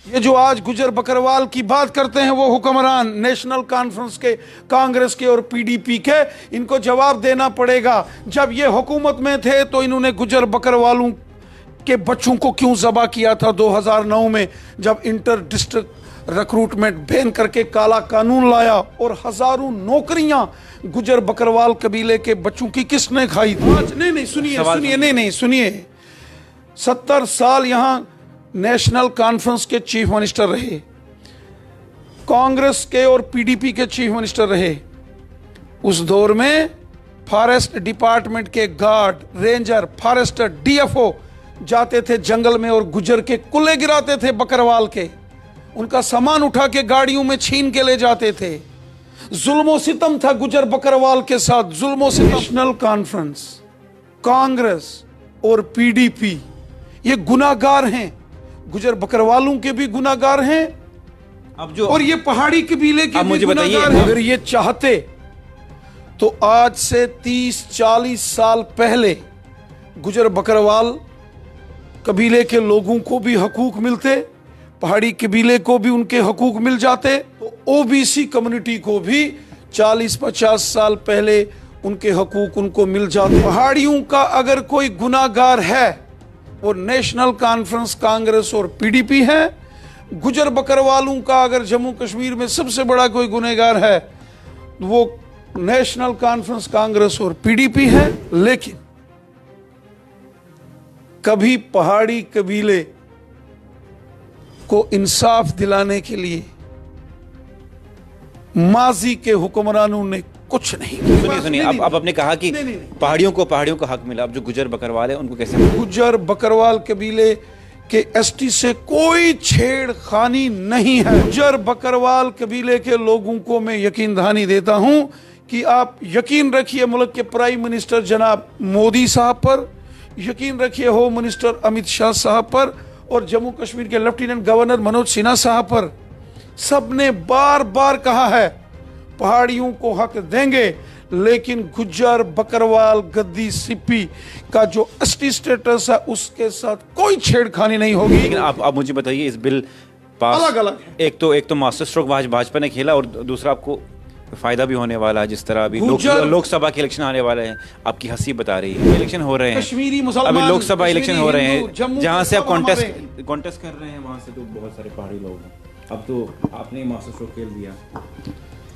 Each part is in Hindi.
ये जो आज गुजर बकरवाल की बात करते हैं वो हुक्मरान नेशनल कॉन्फ्रेंस के, कांग्रेस के और पीडीपी के, इनको जवाब देना पड़ेगा। जब ये हुकूमत में थे तो इन्होंने गुजर बकरवालों के बच्चों को क्यों ज़बा किया था 2009 में, जब इंटर डिस्ट्रिक्ट रिक्रूटमेंट बैन करके काला कानून लाया और हजारों नौकरियां गुजर बकरवाल कबीले के बच्चों की किसने खाई थी? नहीं सुनिए 70 साल यहां नेशनल कॉन्फ्रेंस के चीफ मिनिस्टर रहे, कांग्रेस के और पीडीपी के चीफ मिनिस्टर रहे। उस दौर में फॉरेस्ट डिपार्टमेंट के गार्ड, रेंजर, फॉरेस्टर, डीएफओ जाते थे जंगल में और गुजर के कुल्ले गिराते थे बकरवाल के, उनका सामान उठा के गाड़ियों में छीन के ले जाते थे। जुल्मो सितम था गुजर बकरवाल के साथ, जुल्मो सितम। नेशनल कॉन्फ्रेंस, कांग्रेस और पीडीपी ये गुनाहगार हैं, गुजर बकरवालों के भी गुनाहगार हैं अब जो, और ये पहाड़ी कबीले के भी गुनाहगार हैं। अगर ये चाहते तो आज से 30-40 साल पहले गुजर बकरवाल कबीले के लोगों को भी हकूक मिलते, पहाड़ी कबीले को भी उनके हकूक मिल जाते, तो ओबीसी कम्युनिटी को भी 40-50 साल पहले उनके हकूक उनको मिल जाते। पहाड़ियों का अगर कोई गुनाहगार है वो नेशनल कॉन्फ्रेंस, कांग्रेस और पीडीपी है। गुजर बकरवालों का अगर जम्मू कश्मीर में सबसे बड़ा कोई गुनहगार है वो नेशनल कॉन्फ्रेंस, कांग्रेस और पीडीपी है। लेकिन कभी पहाड़ी कबीले को इंसाफ दिलाने के लिए माजी के हुक्मरानों ने कुछ नहीं किया। सुनिए अब आपने कहा कि पहाड़ियों को हक मिला, अब जो गुजर बकरवाल है उनको कैसे? गुजर बकरवाल कबीले के एसटी से कोई छेड़खानी नहीं है। गुजर बकरवाल कबीले के लोगों को मैं यकीन दहानी देता हूं कि आप यकीन रखिए मुल्क के प्राइम मिनिस्टर जनाब मोदी साहब पर, यकीन रखिए होम मिनिस्टर अमित शाह साहब पर और जम्मू कश्मीर के लेफ्टिनेंट गवर्नर मनोज सिन्हा साहब पर, सबने बार बार कहा है पहाड़ियों को हक देंगे, लेकिन गुज्जर बकरवाल गद्दी सिप्पी का जो एसटी स्टेटस है उसके साथ कोई छेड़खानी नहीं होगी। लेकिन आप मुझे बताइए, इस बिल पास अलग अलग है। एक तो मास्टर स्ट्रोक भाजपा ने खेला और दूसरा आपको फायदा भी होने वाला है। जिस तरह अभी लोकसभा के इलेक्शन आने वाले हैं, आपकी हंसी बता रही है, इलेक्शन हो रहे हैं, कश्मीरी मुसलमान, अभी लोकसभा इलेक्शन हो रहे हैं, जहां से आप कॉन्टेस्ट कर रहे हैं वहां से तो बहुत सारे पहाड़ी लोग हैं। अब तो आपने मास्टर स्ट्रोक खेल दिया,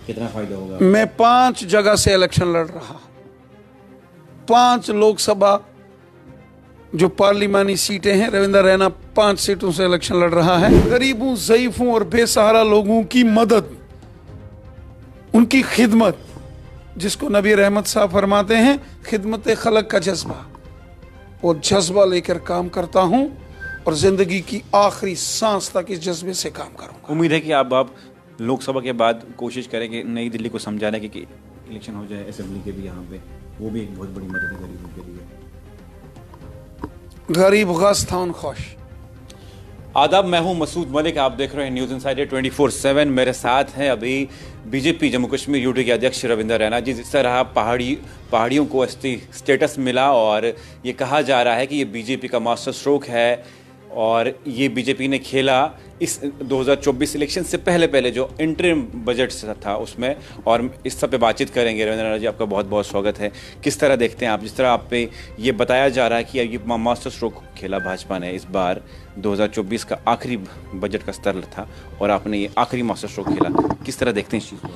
कितना फायदा होगा? मैं 5 जगह से इलेक्शन लड़ रहा, 5 लोकसभा जो पार्लिमानी सीटें हैं, रविंद्र रैना 5 सीटों से इलेक्शन लड़ रहा है। गरीबों, ज़ईफों और बेसहारा लोगों की मदद, उनकी खिदमत, जिसको नबी रहमत साहब फरमाते हैं खिदमत खलक का जज्बा, वो जज्बा लेकर काम करता हूं और जिंदगी की आखिरी सांस तक इस जज्बे से काम करूंगा। उम्मीद है कि आप लोकसभा के बाद कोशिश करेंगे नई दिल्ली को समझाने की कि इलेक्शन हो जाए असेंबली के भी, यहाँ पे वो भी एक बहुत बड़ी मदद है गरीबों के लिए। गरीब गस्तान खुश। आदाब, मैं हूं मसूद मलिक, आप देख रहे हैं न्यूज़ इनसाइडर 24/7। मेरे साथ हैं अभी बीजेपी जम्मू कश्मीर यूटी के अध्यक्ष रविंद्र रैना जी। जिस तरह पहाड़ियों को एसटी स्टेटस मिला और ये कहा जा रहा है कि ये बीजेपी का मास्टर स्ट्रोक है और ये बीजेपी ने खेला इस 2024 इलेक्शन से पहले जो इंटरिम बजट था उसमें, और इस सब पे बातचीत करेंगे। रविंद्र रैना जी, आपका बहुत बहुत स्वागत है। किस तरह देखते हैं आप, जिस तरह आप पे ये बताया जा रहा है कि ये मास्टर स्ट्रोक खेला भाजपा ने इस बार, 2024 का आखिरी बजट का स्तर था और आपने ये आखिरी मास्टर स्ट्रोक खेला, किस तरह देखते हैं इस चीज़ को?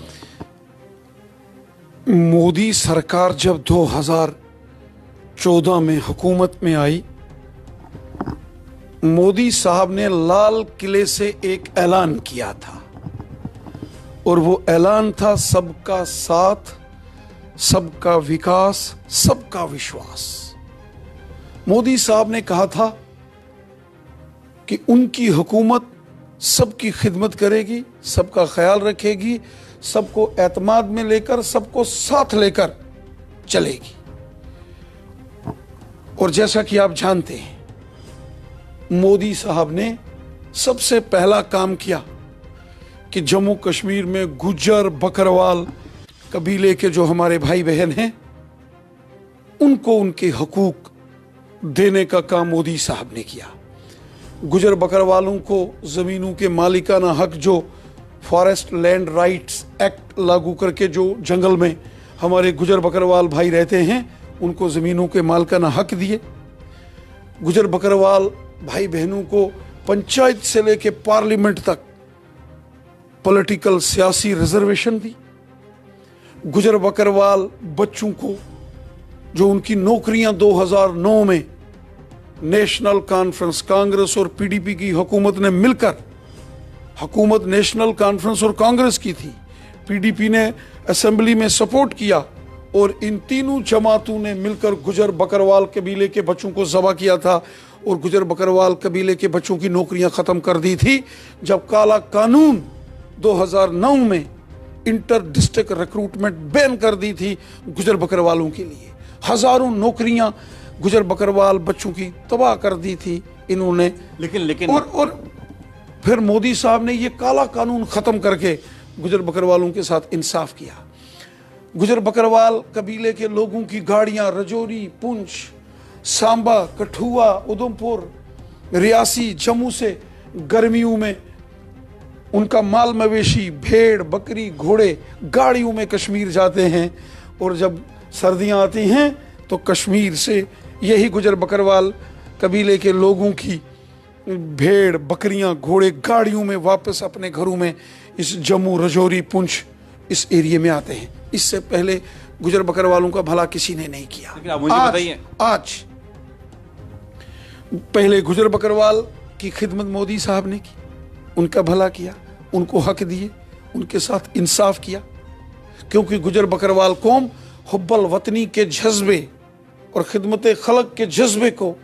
मोदी सरकार जब 2014 में हुकूमत में आई, मोदी साहब ने लाल किले से एक ऐलान किया था और वो ऐलान था सबका साथ, सबका विकास, सबका विश्वास। मोदी साहब ने कहा था कि उनकी हुकूमत सबकी खिदमत करेगी, सबका ख्याल रखेगी, सबको एतमाद में लेकर, सबको साथ लेकर चलेगी। और जैसा कि आप जानते हैं, मोदी साहब ने सबसे पहला काम किया कि जम्मू कश्मीर में गुज्जर बकरवाल कबीले के जो हमारे भाई बहन हैं उनको उनके हकूक देने का काम मोदी साहब ने किया। गुजर बकरवालों को ज़मीनों के मालिकाना हक, जो फॉरेस्ट लैंड राइट्स एक्ट लागू करके जो जंगल में हमारे गुजर बकरवाल भाई रहते हैं उनको ज़मीनों के मालिकाना हक दिए। गुजर बकरवाल भाई बहनों को पंचायत से लेके पार्लियामेंट तक पॉलिटिकल सियासी रिजर्वेशन दी। गुजर बकरवाल बच्चों को जो उनकी नौकरियां 2009 में नेशनल कॉन्फ्रेंस, कांग्रेस और पीडीपी की हुकूमत ने मिलकर, हुकूमत नेशनल कॉन्फ्रेंस और कांग्रेस की थी, पीडीपी ने असेंबली में सपोर्ट किया और इन तीनों जमातों ने मिलकर गुजर बकरवाल कबीले के बच्चों को ज़बह किया था और गुजर बकरवाल कबीले के बच्चों की नौकरियां ख़त्म कर दी थी। जब काला कानून 2009 में इंटर डिस्ट्रिक्ट रिक्रूटमेंट बैन कर दी थी गुजर बकरवालों के लिए, हजारों नौकरियां गुजर बकरवाल बच्चों की तबाह कर दी थी इन्होंने। लेकिन और फिर मोदी साहब ने ये काला कानून ख़त्म करके गुजर बकरवालों के साथ इंसाफ किया। गुजर बकरवाल कबीले के लोगों की गाड़ियां रजौरी, पुंछ, सांबा, कठुआ, उधमपुर, रियासी, जम्मू से गर्मियों में उनका माल मवेशी, भेड़, बकरी, घोड़े गाड़ियों में कश्मीर जाते हैं और जब सर्दियां आती हैं तो कश्मीर से यही गुजर बकरवाल कबीले के लोगों की भेड़, बकरियां, घोड़े गाड़ियों में वापस अपने घरों में इस जम्मू, रजौरी, पुंछ इस एरिया में आते हैं। इससे पहले गुजर बकरवालों का भला किसी ने नहीं किया। लेकिन आप मुझे बताइए, आज पहले गुजर बकरवाल की खिदमत मोदी साहब ने की, उनका भला किया, उनको हक दिए, उनके साथ इंसाफ किया, क्योंकि गुजर बकरवाल कौम हुब्बल वतनी के जज्बे और खिदमत खलक के जज्बे को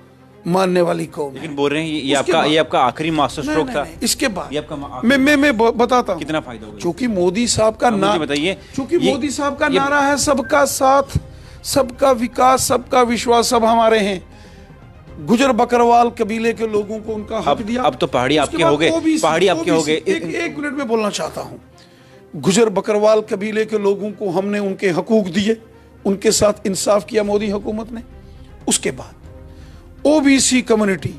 मानने वाली कौम। लेकिन बोल रहे हैं ये आपका आखिरी मास्टर स्ट्रोक था। इसके बाद ये आपका मैं बताता हूं कितना फायदा होगा। चूंकि मोदी साहब का बताइए, चूंकि मोदी साहब का नारा है सबका साथ, सबका विकास, सबका विश्वास, सब हमारे हैं। गुजर बकरवाल कबीले के लोगों को उनका हक दिया। अब तो पहाड़ी आपके हो गए, पहाड़ी आपके हो गए। एक मिनट में बोलना चाहता हूं। गुजर बकरवाल कबीले के लोगों को हमने उनके हकूक दिए, उनके साथ इंसाफ किया मोदी हुकूमत ने। उसके बाद ओबीसी कम्युनिटी,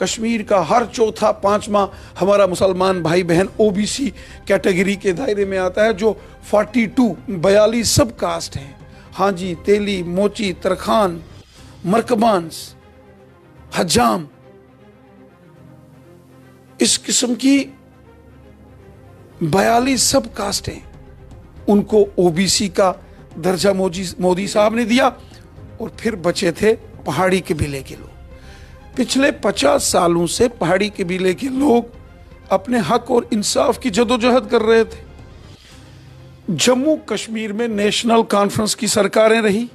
कश्मीर का हर चौथा पांचवा हमारा मुसलमान भाई बहन ओबीसी कैटेगरी के दायरे में आता है, जो 42 सब कास्ट हैं। हाजी, तेली, मोची, तरखान, मरकबांस, हजाम, इस किस्म की 42 सब कास्ट हैं। उनको ओबीसी का दर्जा मोदी साहब ने दिया और फिर बचे थे पहाड़ी कबीले के लोग। पिछले 50 सालों से पहाड़ी कबीले के लोग अपने हक और इंसाफ की जदोजहद कर रहे थे। जम्मू कश्मीर में नेशनल कॉन्फ्रेंस की सरकारें रही,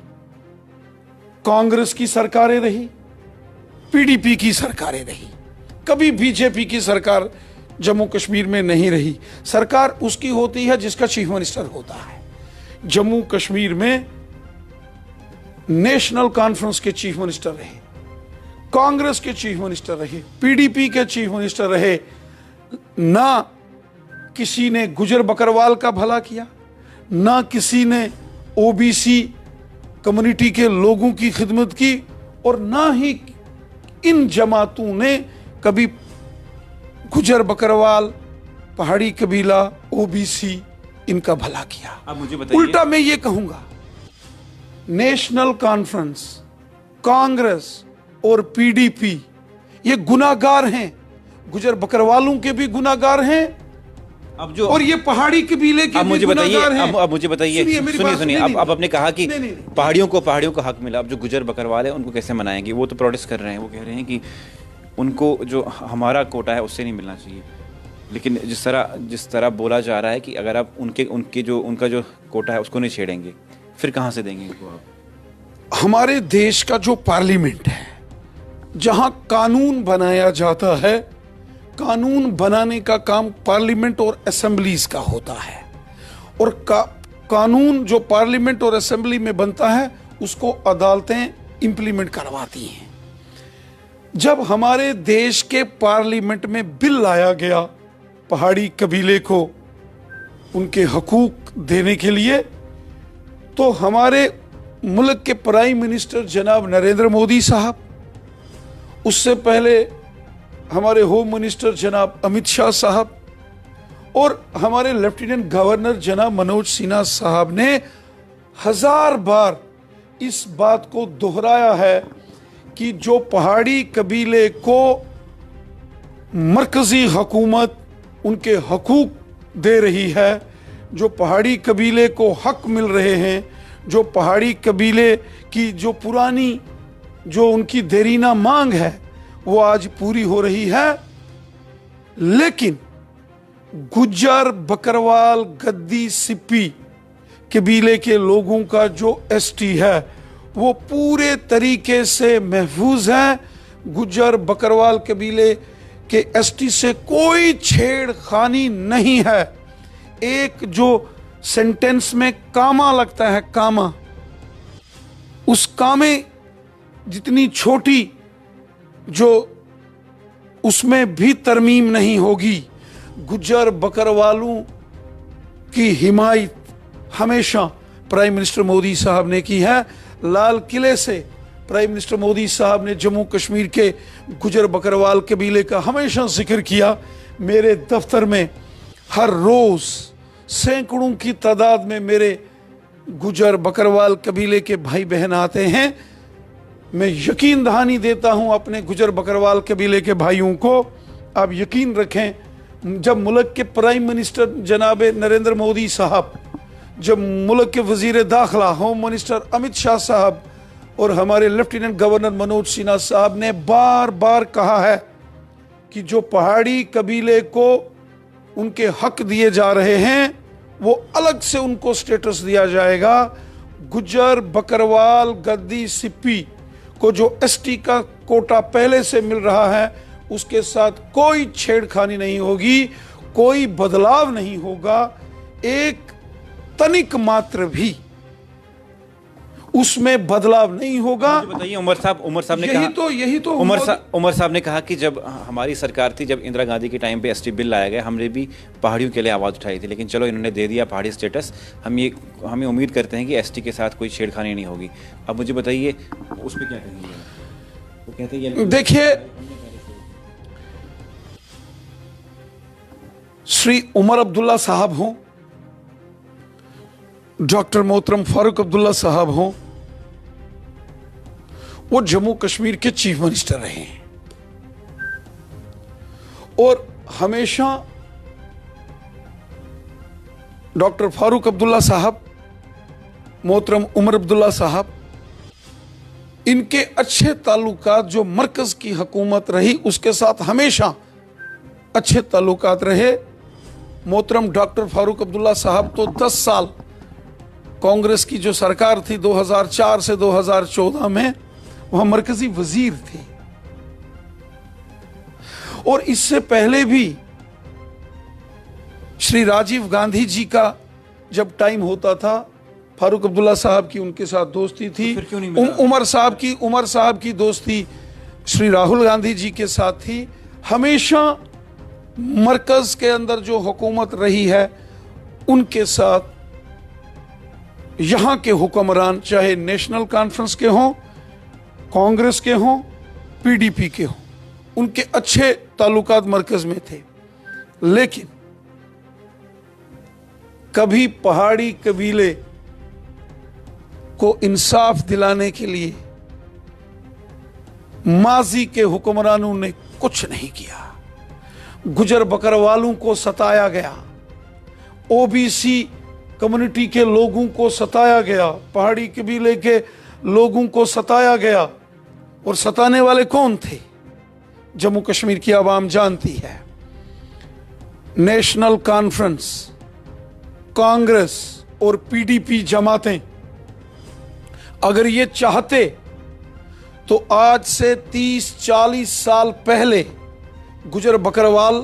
कांग्रेस की सरकारें रही, पीडीपी की सरकारें रही, कभी बीजेपी की सरकार जम्मू कश्मीर में नहीं रही। सरकार उसकी होती है जिसका चीफ मिनिस्टर होता है। जम्मू कश्मीर में नेशनल कॉन्फ्रेंस के चीफ मिनिस्टर रहे, कांग्रेस के चीफ मिनिस्टर रहे, पीडीपी के चीफ मिनिस्टर रहे। ना किसी ने गुजर बकरवाल का भला किया, ना किसी ने ओबीसी कम्युनिटी के लोगों की खिदमत की, और ना ही इन जमातों ने कभी गुजर बकरवाल, पहाड़ी कबीला, ओबीसी इनका भला किया। अब मुझे बताइए, उल्टा मैं ये कहूंगा, नेशनल कॉन्फ्रेंस, कांग्रेस और पीडीपी ये गुनाहगार हैं। गुजर बकरवालों के भी गुनाहगार हैं अब जो, और ये पहाड़ी कबीले के भी गुनाहगार हैं। अब मुझे बताइए, सुनिए, अब आपने कहा कि पहाड़ियों को हक मिला। अब जो गुजर बकरवाल है उनको कैसे मनाएंगे? वो तो प्रोटेस्ट कर रहे हैं, वो कह रहे हैं कि उनको जो हमारा कोटा है उससे नहीं मिलना चाहिए। लेकिन जिस तरह बोला जा रहा है कि अगर आप उनका जो कोटा है उसको नहीं छेड़ेंगे, फिर कहाँ से देंगे इनको आप? हमारे देश का जो पार्लियामेंट है, जहां कानून बनाया जाता है, कानून बनाने का काम पार्लियामेंट और असेंबलीज का होता है, और कानून जो पार्लियामेंट और असेंबली में बनता है उसको अदालतें इंप्लीमेंट करवाती हैं। जब हमारे देश के पार्लियामेंट में बिल लाया गया पहाड़ी कबीले को उनके हकूक देने के लिए, तो हमारे मुल्क के प्राइम मिनिस्टर जनाब नरेंद्र मोदी साहब, उससे पहले हमारे होम मिनिस्टर जनाब अमित शाह साहब और हमारे लेफ्टिनेंट गवर्नर जनाब मनोज सिन्हा साहब ने 1000 बार इस बात को दोहराया है कि जो पहाड़ी कबीले को मरकजी हुकूमत उनके हकूक दे रही है, जो पहाड़ी कबीले को हक मिल रहे हैं, जो पहाड़ी कबीले की जो पुरानी जो उनकी देरीना मांग है वो आज पूरी हो रही है। लेकिन गुज्जर, बकरवाल, गद्दी, सिप्पी कबीले के लोगों का जो एसटी है वो पूरे तरीके से महफूज है। गुज्जर, बकरवाल कबीले के एसटी से कोई छेड़खानी नहीं है। एक जो सेंटेंस में कामा लगता है, कामा, उस कामे जितनी छोटी जो उसमें भी तरमीम नहीं होगी। गुज्जर बकरवालों की हिमायत हमेशा प्राइम मिनिस्टर मोदी साहब ने की है। लाल किले से प्राइम मिनिस्टर मोदी साहब ने जम्मू कश्मीर के गुज्जर बकरवाल कबीले का हमेशा जिक्र किया। मेरे दफ्तर में हर रोज सैकड़ों की तादाद में मेरे गुज्जर बकरवाल कबीले के भाई बहन आते हैं। मैं यकीन दहानी देता हूं अपने गुज्जर बकरवाल कबीले के भाइयों को, आप यकीन रखें, जब मुल्क के प्राइम मिनिस्टर जनाब नरेंद्र मोदी साहब, जब मुल्क के वजीर दाखिला होम मिनिस्टर अमित शाह साहब और हमारे लेफ्टिनेंट गवर्नर मनोज सिन्हा साहब ने बार बार कहा है कि जो पहाड़ी कबीले को उनके हक दिए जा रहे हैं वो अलग से उनको स्टेटस दिया जाएगा। गुज्जर, बकरवाल, गद्दी, सिप्पी को जो एसटी का कोटा पहले से मिल रहा है उसके साथ कोई छेड़खानी नहीं होगी, कोई बदलाव नहीं होगा, एक तनिक मात्र भी उसमें बदलाव नहीं होगा। बताइए उमर साहब ने यही तो उमर साहब ने कहा कि जब हमारी सरकार थी, जब इंदिरा गांधी के टाइम पे एसटी बिल लाया गया, हमने भी पहाड़ियों के लिए आवाज़ उठाई थी, लेकिन चलो इन्होंने दे दिया पहाड़ी स्टेटस। हमें उम्मीद करते हैं कि एसटी के साथ कोई छेड़खानी नहीं होगी। अब मुझे बताइए उस पर क्या कहेंगे? वो कहते हैं देखिए, श्री उमर अब्दुल्ला साहब हों, डॉक्टर मोहतरम फारूक अब्दुल्ला साहब हों, वो जम्मू कश्मीर के चीफ मिनिस्टर रहे हैं और हमेशा डॉक्टर फारूक अब्दुल्ला साहब, मोहतरम उमर अब्दुल्ला साहब, इनके अच्छे ताल्लुकात जो मरकज की हुकूमत रही उसके साथ हमेशा अच्छे ताल्लुकात रहे। मोहतरम डॉक्टर फारूक अब्दुल्ला साहब तो 10 साल कांग्रेस की जो सरकार थी 2004 से 2014 में वहां मरकजी वजीर थे और इससे पहले भी श्री राजीव गांधी जी का जब टाइम होता था, फारूक अब्दुल्ला साहब की उनके साथ दोस्ती थी। उमर साहब की दोस्ती श्री राहुल गांधी जी के साथ थी। हमेशा मरकज के अंदर जो हुकूमत रही है उनके साथ यहां के हुक्मरान, चाहे नेशनल कॉन्फ्रेंस के हों, कांग्रेस के हों, पीडीपी के हों, उनके अच्छे ताल्लुकात मरकज में थे। लेकिन कभी पहाड़ी कबीले को इंसाफ दिलाने के लिए माजी के हुक्मरानों ने कुछ नहीं किया। गुजर बकरवालों को सताया गया, ओबीसी कम्युनिटी के लोगों को सताया गया, पहाड़ी कबीले के लोगों को सताया गया। और सताने वाले कौन थे? जम्मू कश्मीर की आवाम जानती है। नेशनल कॉन्फ्रेंस, कांग्रेस और पीडीपी जमातें अगर ये चाहते तो आज से 30-40 साल पहले गुजर बकरवाल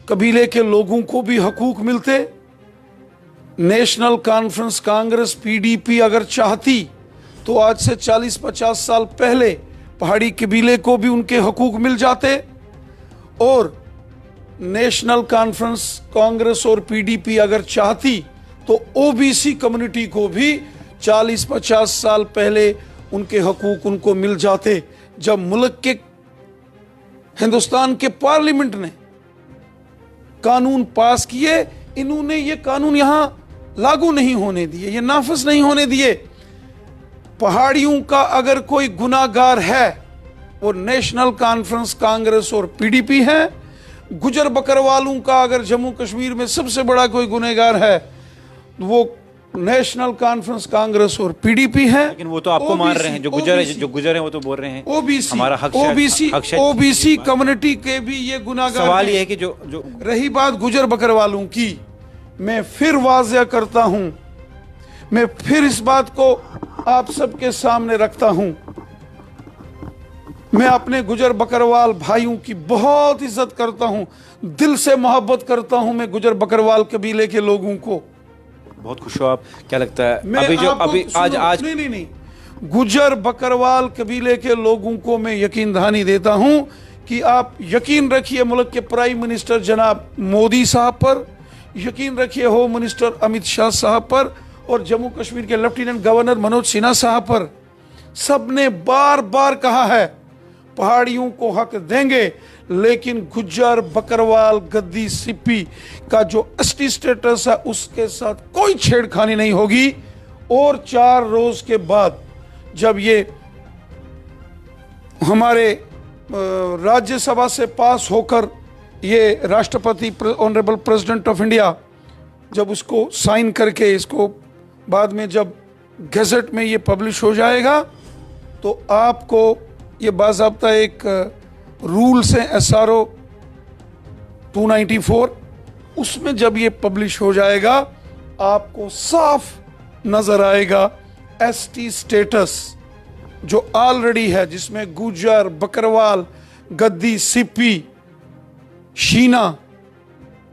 कबीले के लोगों को भी हकूक मिलते। नेशनल कॉन्फ्रेंस, कांग्रेस, पीडीपी अगर चाहती तो आज से 40-50 साल पहले पहाड़ी कबीले को भी उनके हकूक मिल जाते। और नेशनल कॉन्फ्रेंस, कांग्रेस और पीडीपी अगर चाहती तो ओबीसी कम्युनिटी को भी 40-50 साल पहले उनके हकूक उनको मिल जाते। जब मुल्क के हिंदुस्तान के पार्लियामेंट ने कानून पास किए, इन्होंने ये कानून यहां लागू नहीं होने दिए, ये नाफिज नहीं होने दिए। पहाड़ियों का अगर कोई गुनाहगार है वो नेशनल कॉन्फ्रेंस, कांग्रेस और पीडीपी है। गुजर बकरवालों का अगर जम्मू कश्मीर में सबसे बड़ा कोई गुनहगार है वो नेशनल कॉन्फ्रेंस, कांग्रेस और पीडीपी है। लेकिन वो तो आपको मान रहे हैं, जो गुजर हैं वो तो बोल रहे हैं ओबीसी, हमारा हक ओबीसी कम्युनिटी के भी ये गुनाहगार। सवाल ये है कि जो रही बात गुजर बकरवालों की, मैं फिर वाज़ेह करता हूं, मैं फिर इस बात को आप सबके सामने रखता हूं, मैं अपने गुजर बकरवाल भाइयों की बहुत इज्जत करता हूं, दिल से मोहब्बत करता हूं मैं गुजर बकरवाल कबीले के लोगों को। बहुत खुश हो आप, क्या लगता है मैं अभी जो आपको अभी आज नहीं, गुजर बकरवाल कबीले के लोगों को मैं यकीन दहानी देता हूं कि आप यकीन रखिए मुल्क के प्राइम मिनिस्टर जनाब मोदी साहब पर, यकीन रखिए होम मिनिस्टर अमित शाह साहब पर और जम्मू कश्मीर के लेफ्टिनेंट गवर्नर मनोज सिन्हा साहब पर, सबने बार बार कहा है पहाड़ियों को हक देंगे, लेकिन गुज्जर बकरवाल गद्दी सिप्पी का जो एसटी स्टेटस है उसके साथ कोई छेड़खानी नहीं होगी। और 4 रोज के बाद जब ये हमारे राज्यसभा से पास होकर ये राष्ट्रपति ऑनरेबल प्रेसिडेंट ऑफ इंडिया जब उसको साइन करके इसको बाद में जब गैजेट में ये पब्लिश हो जाएगा तो आपको ये बाज़ाब्ता एक रूल्स है SRO 294, उसमें जब ये पब्लिश हो जाएगा आपको साफ नजर आएगा ST स्टेटस जो ऑलरेडी है, जिसमें गुज्जर बकरवाल गद्दी सिप्पी शीना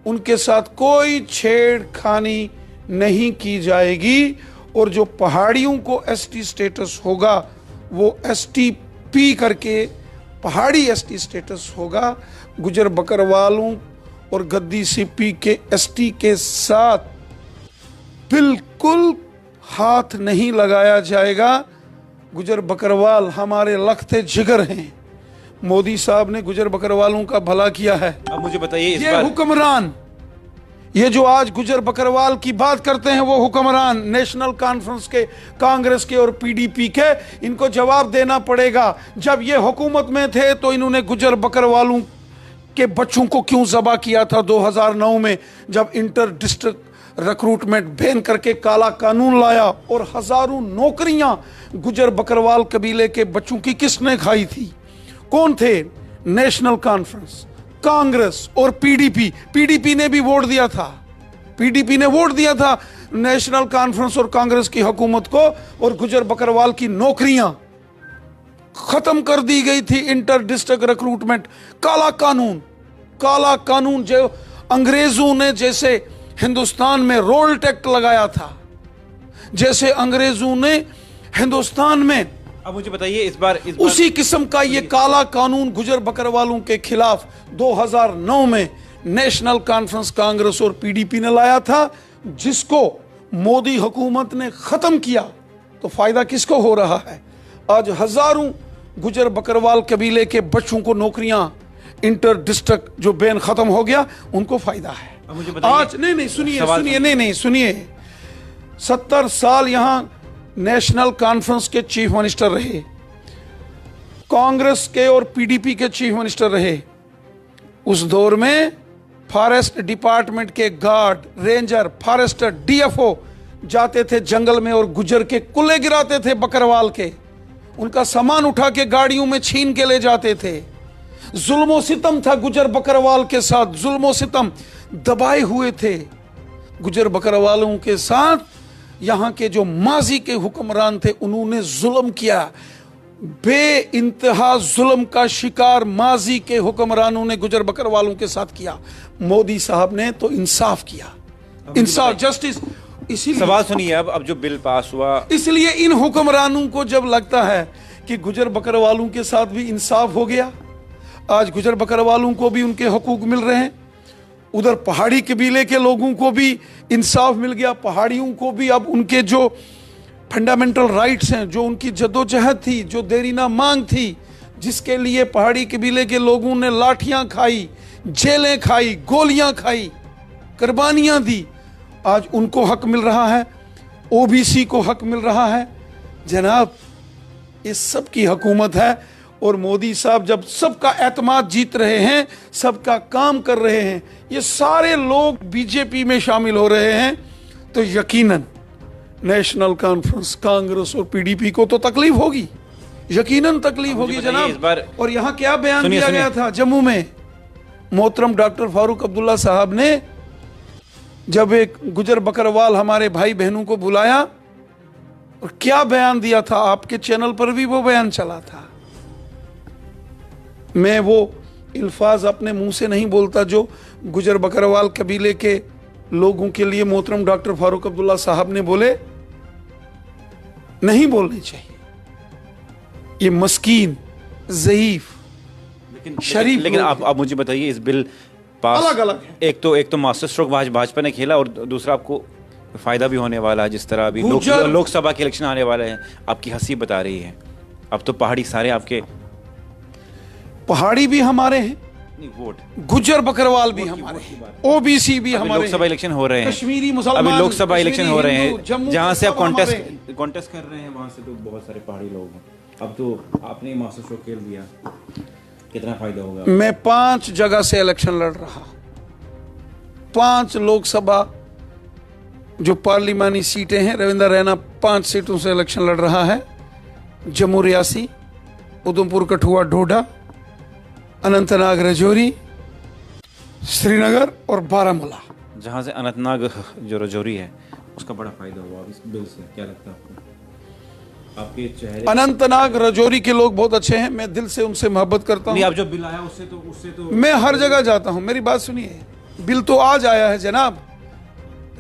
उनके साथ कोई छेड़खानी नहीं की जाएगी। और जो पहाड़ियों को ST स्टेटस होगा वो STP करके पहाड़ी ST स्टेटस होगा। गुजर बकरवालों और गद्दी सिप्पी के ST के साथ बिल्कुल हाथ नहीं लगाया जाएगा। गुजर बकरवाल हमारे लखते जिगर हैं, मोदी साहब ने गुजर बकरवालों का भला किया है। अब मुझे बताइए ये हुक्मरान, ये जो आज गुजर बकरवाल की बात करते हैं वो हुक्मरान नेशनल कॉन्फ्रेंस के, कांग्रेस के और पीडीपी के, इनको जवाब देना पड़ेगा। जब ये हुकूमत में थे तो इन्होंने गुजर बकरवालों के बच्चों को क्यों ज़बा किया था 2009 में, जब इंटर डिस्ट्रिक्ट रिक्रूटमेंट बैन करके काला कानून लाया और हजारों नौकरियां गुजर बकरवाल कबीले के बच्चों की किसने खाई थी? कौन थे? नेशनल कॉन्फ्रेंस, कांग्रेस और पीडीपी। पीडीपी ने भी वोट दिया था, पीडीपी ने वोट दिया था नेशनल कॉन्फ्रेंस और कांग्रेस की हुकूमत को, और गुजर बकरवाल की नौकरियां खत्म कर दी गई थी। इंटर डिस्ट्रिक्ट रिक्रूटमेंट, काला कानून जो अंग्रेजों ने जैसे हिंदुस्तान में रोल टैक्स लगाया था, जैसे अंग्रेजों ने हिंदुस्तान में, अब मुझे बताइए इस बार उसी किस्म का ये काला कानून गुजर बकरवालों के खिलाफ 2009 में नेशनल कॉन्फ्रेंस, कांग्रेस और पीडीपी ने लाया था, जिसको मोदी हुकूमत ने खत्म किया। तो फायदा किसको हो रहा है? आज हजारों गुजर बकरवाल कबीले के बच्चों को नौकरियां, इंटर डिस्ट्रिक्ट जो बैन खत्म हो गया, उनको फायदा है। आज नहीं सुनिए 70 साल यहां नेशनल कॉन्फ्रेंस के चीफ मिनिस्टर रहे, कांग्रेस के और पीडीपी के चीफ मिनिस्टर रहे। उस दौर में फॉरेस्ट डिपार्टमेंट के गार्ड, रेंजर, फॉरेस्टर, डीएफओ जाते थे जंगल में और गुजर के कुल्ले गिराते थे बकरवाल के, उनका सामान उठा के गाड़ियों में छीन के ले जाते थे। जुल्मो सितम था गुजर बकरवाल के साथ, जुल्मो सितम दबाए हुए थे गुजर बकरवालों के साथ। यहां के जो माजी के हुक्मरान थे उन्होंने जुल्म किया, बे इंतहा जुल्म का शिकार माजी के हुक्मरानों ने गुजर बकरवालों के साथ किया। मोदी साहब ने तो इंसाफ किया, इंसाफ, जस्टिस। इसीलिए सवाल सुनिए, अब जो बिल पास हुआ, इसलिए इन हुक्मरानों को जब लगता है कि गुजर बकरवालों के साथ भी इंसाफ हो गया, आज गुजर बकरवालों को भी उनके हकूक मिल रहे हैं, उधर पहाड़ी कबीले के लोगों को भी इंसाफ मिल गया, पहाड़ियों को भी अब उनके जो फंडामेंटल राइट्स हैं, जो उनकी जद्दोजहद थी, जो देरीना मांग थी, जिसके लिए पहाड़ी कबीले के लोगों ने लाठियां खाई, जेलें खाई, गोलियां खाई, कुर्बानियां दी, आज उनको हक मिल रहा है, ओबीसी को हक मिल रहा है। जनाब, इस सब की हुकूमत है। और मोदी साहब जब सबका एतमाद जीत रहे हैं, सबका काम कर रहे हैं, ये सारे लोग बीजेपी में शामिल हो रहे हैं, तो यकीनन नेशनल कॉन्फ्रेंस, कांग्रेस और पीडीपी को तो तकलीफ होगी, यकीनन तकलीफ होगी जनाब। और यहाँ क्या बयान दिया गया था जम्मू में, मोहतरम डॉक्टर फारूक अब्दुल्ला साहब ने जब एक गुजर बकरवाल हमारे भाई बहनों को बुलाया और क्या बयान दिया था, आपके चैनल पर भी वो बयान चला था। मैं वो अल्फाज अपने मुंह से नहीं बोलता जो गुजर बकरवाल कबीले के लोगों के लिए मोहतरम डॉक्टर फारूक अब्दुल्ला साहब ने बोले, नहीं बोलने चाहिए। ये मस्कीन, ज़ईफ, शरीफ। लेकिन आप मुझे बताइए, इस बिल पास अलग अलग है। एक तो मास्टर स्ट्रोक भाजपा ने खेला और दूसरा आपको फायदा भी होने वाला है। जिस तरह अभी लोकसभा के इलेक्शन आने वाले हैं, आपकी हंसी बता रही है। अब तो पहाड़ी सारे आपके, पहाड़ी भी हमारे हैं, वोट गुजर बकरवाल भी हमारे हैं, ओबीसी भी हमारे, लोकसभा इलेक्शन हो रहे हैं, कश्मीरी मुसलमान, अभी लोकसभा इलेक्शन हो रहे हैं, जहां से आप कॉन्टेस्ट कॉन्टेस्ट कर रहे हैं, वहां से तो बहुत सारे पहाड़ी लोग हैं। अब तो आपने मास्टर स्ट्रोक खेल दिया, कितना फायदा होगा? मैं 5 जगह से इलेक्शन लड़ रहा, 5 लोकसभा जो पार्लिमानी सीटें हैं, रविंदर रैना 5 सीटों से इलेक्शन लड़ रहा है, जम्मू रियासी, उधमपुर कठुआ डोडा, अनंतनाग रजौरी, श्रीनगर और बारामूला। जहां से अनंतनाग जो रजौरी है उसका बड़ा फायदा हुआ इस बिल से, क्या लगता है आपको? आपके चेहरे, अनंतनाग रजौरी के लोग बहुत अच्छे हैं, मैं दिल से उनसे मोहब्बत करता हूं। आप जो बिल आया उससे तो मैं हर जगह जाता हूं, मेरी बात सुनिए, बिल तो आज आया है जनाब।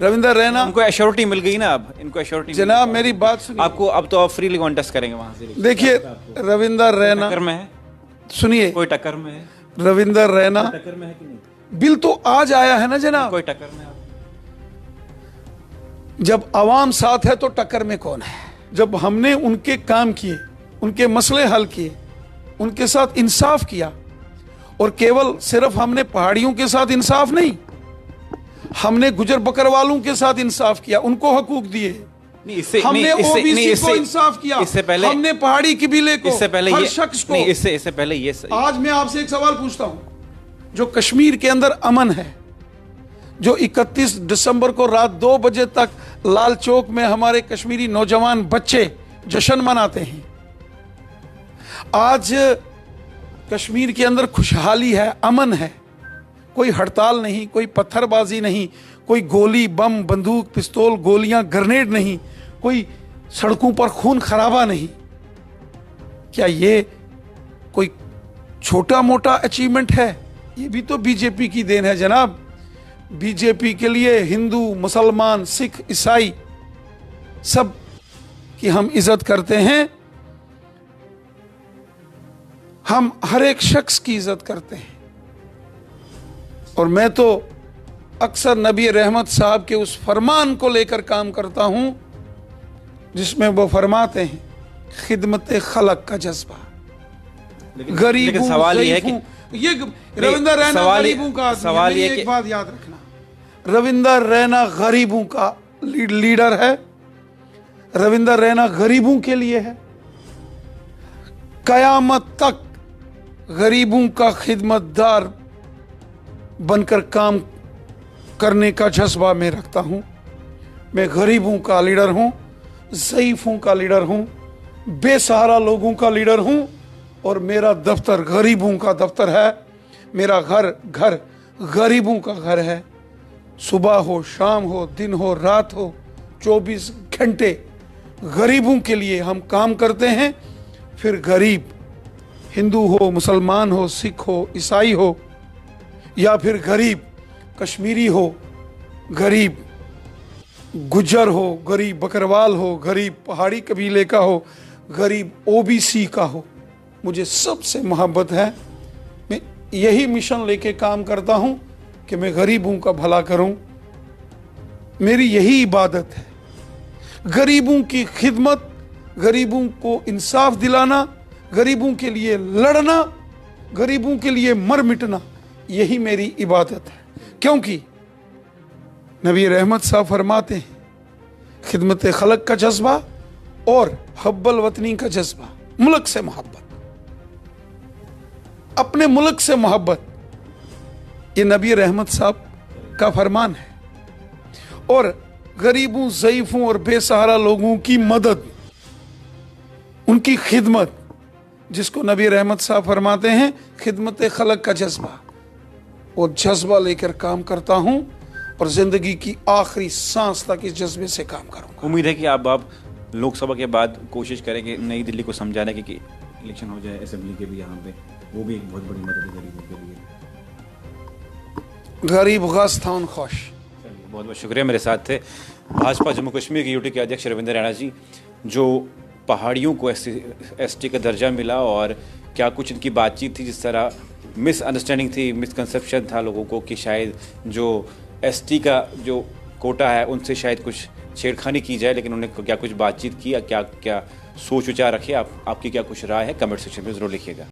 रविंदर रैना, उनको एश्योरिटी मिल गई ना, अब इनको एश्योरिटी जनाब, मेरी बात सुनिए, आपको अब तो आप फ्रीली कॉन्टेस्ट करेंगे वहां से। देखिए, रविंदर रैना टक्कर में है, सुनिए, कोई टक्कर में है, रविंदर रैना टक्कर में है कि नहीं? बिल तो आज आया है ना जनाब। कोई टक्कर में है? जब आवाम साथ है तो टक्कर में कौन है? जब हमने उनके काम किए, उनके मसले हल किए, उनके साथ इंसाफ किया, और केवल सिर्फ हमने पहाड़ियों के साथ इंसाफ नहीं, हमने गुजर बकरवालों के साथ इंसाफ किया, उनको हकूक दिए, हमने ओबीसी को इंसाफ किया, इससे पहले हमने पहाड़ी कबीले को, इससे पहले हर शख्स को। इससे पहले ये आज मैं आपसे एक सवाल पूछता हूं, जो कश्मीर के अंदर अमन है, जो 31 दिसंबर को रात 2 बजे तक लाल चौक में हमारे कश्मीरी नौजवान बच्चे जश्न मनाते हैं, आज कश्मीर के अंदर खुशहाली है, अमन है, कोई हड़ताल नहीं, कोई पत्थरबाजी नहीं, कोई गोली बम बंदूक पिस्तौल गोलियां ग्रेनेड नहीं, कोई सड़कों पर खून खराबा नहीं। क्या ये कोई छोटा मोटा अचीवमेंट है? ये भी तो बीजेपी की देन है जनाब। बीजेपी के लिए हिंदू, मुसलमान, सिख, ईसाई सब की हम इज्जत करते हैं, हम हर एक शख्स की इज्जत करते हैं। और मैं तो अक्सर नबी रहमत साहब के उस फरमान को लेकर काम करता हूं जिसमें वो फरमाते हैं, खिदमत खलक का जज्बा, गरीबों, सवाल ये है कि ये रविंदर रैना गरीबों का सवाल ये एक बात याद रखना, रविंदर रैना गरीबों का लीडर है, रविंदर रैना गरीबों के लिए है, कयामत तक गरीबों का खिदमतदार बनकर काम करने का जज्बा मैं रखता हूं। मैं गरीबों का लीडर हूं, ज़ईफों का लीडर हूं, बेसहारा लोगों का लीडर हूं, और मेरा दफ्तर गरीबों का दफ्तर है, मेरा घर गरीबों का घर है। सुबह हो, शाम हो, दिन हो, रात हो, 24 घंटे गरीबों के लिए हम काम करते हैं। फिर गरीब हिंदू हो, मुसलमान हो, सिख हो, ईसाई हो, या फिर गरीब कश्मीरी हो, गरीब गुज्जर हो, गरीब बकरवाल हो, गरीब पहाड़ी कबीले का हो, गरीब ओबीसी का हो, मुझे सबसे मोहब्बत है। मैं यही मिशन लेके काम करता हूं कि मैं गरीबों का भला करूं, मेरी यही इबादत है। गरीबों की खिदमत, गरीबों को इंसाफ दिलाना, गरीबों के लिए लड़ना, गरीबों के लिए मर मिटना, यही मेरी इबादत है। क्योंकि नबी रहमत साहब फरमाते हैं, खिदमत खलक का जज्बा और हब्बल वतनी का जज्बा, मुल्क से मोहब्बत, अपने मुल्क से मोहब्बत, ये नबी रहमत साहब का फरमान है। और गरीबों, ज़ईफों और बेसहारा लोगों की मदद, उनकी खिदमत, जिसको नबी रहमत साहब फरमाते हैं खिदमत खलक का जज्बा, वो जज्बा लेकर काम करता हूं और जिंदगी की आखिरी सांस तक इस जज्बे से काम करूंगा। उम्मीद है कि आप लोकसभा के बाद कोशिश करेंगे नई दिल्ली को समझाने की कि इलेक्शन हो जाए असेंबली के भी यहाँ पे, वो भी एक बहुत बड़ी मदद है गरीबों के लिए। गरीब गस्तान खुश। बहुत बहुत शुक्रिया। मेरे साथ थे भाजपा जम्मू कश्मीर के यूटी के अध्यक्ष रविंद्र रैना जी, जो पहाड़ियों को एसटी का दर्जा मिला और क्या कुछ इनकी बातचीत थी, जिस तरह मिसअंडरस्टैंडिंग थी, मिसकंसेप्शन था लोगों को कि शायद जो एसटी का जो कोटा है उनसे शायद कुछ छेड़खानी की जाए, लेकिन उन्होंने क्या कुछ बातचीत की, क्या क्या सोच विचार रखे, आपकी क्या कुछ राय है, कमेंट सेक्शन में ज़रूर लिखिएगा।